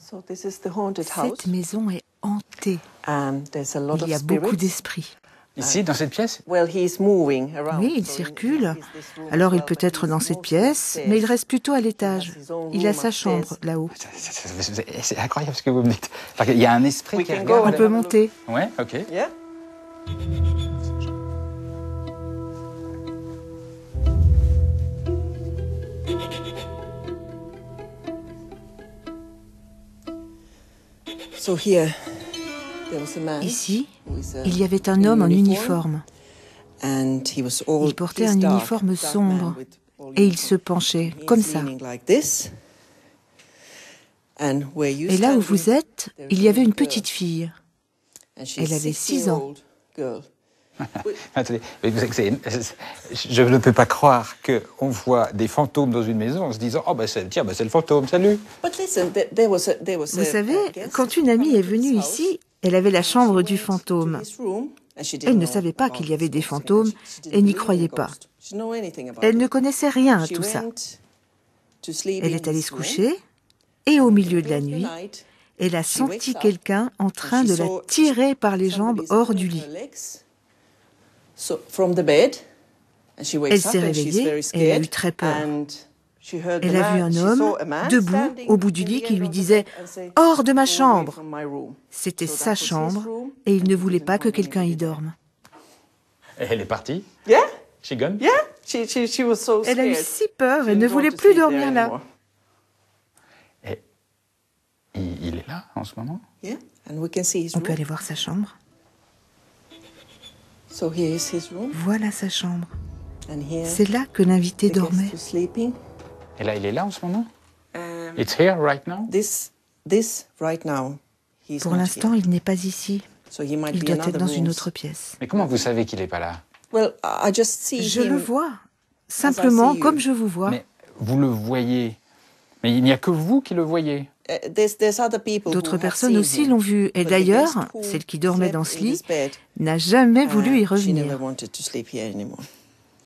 Cette maison est hantée. Il y a beaucoup d'esprits. Ici, dans cette pièce? Oui, il circule. Alors il peut être dans cette pièce, mais il reste plutôt à l'étage. Il a sa chambre là-haut. C'est incroyable ce que vous me dites. Il y a un esprit qui regarde. On peut monter. Ouais, ok. Ici, il y avait un homme en uniforme. Il portait un uniforme sombre et il se penchait comme ça. Et là où vous êtes, il y avait une petite fille. Elle avait 6 ans. Attendez, je ne peux pas croire qu'on voit des fantômes dans une maison en se disant « Oh, tiens, c'est le fantôme, salut !» Vous savez, quand une amie est venue ici, elle avait la chambre du fantôme. Elle ne savait pas qu'il y avait des fantômes et n'y croyait pas. Elle ne connaissait rien à tout ça. Elle est allée se coucher et au milieu de la nuit, elle a senti quelqu'un en train de la tirer par les jambes hors du lit. Elle s'est réveillée et elle a eu très peur. Elle a vu un homme debout au bout du lit qui lui disait « Hors de ma chambre !» C'était sa chambre et il ne voulait pas que quelqu'un y dorme. Elle est partie? She gone? Elle a eu si peur, elle ne voulait plus dormir là. Et il est là en ce moment? On peut aller voir sa chambre. Voilà sa chambre. C'est là que l'invité dormait. Et là, il est là en ce moment? It's here right now? Pour l'instant, il n'est pas ici. Il doit être dans une autre pièce. Mais comment vous savez qu'il n'est pas là? Je le vois, simplement comme je vous vois. Mais vous le voyez. Mais il n'y a que vous qui le voyez. D'autres personnes aussi l'ont vu. Et d'ailleurs, celle qui dormait dans ce lit n'a jamais voulu y revenir.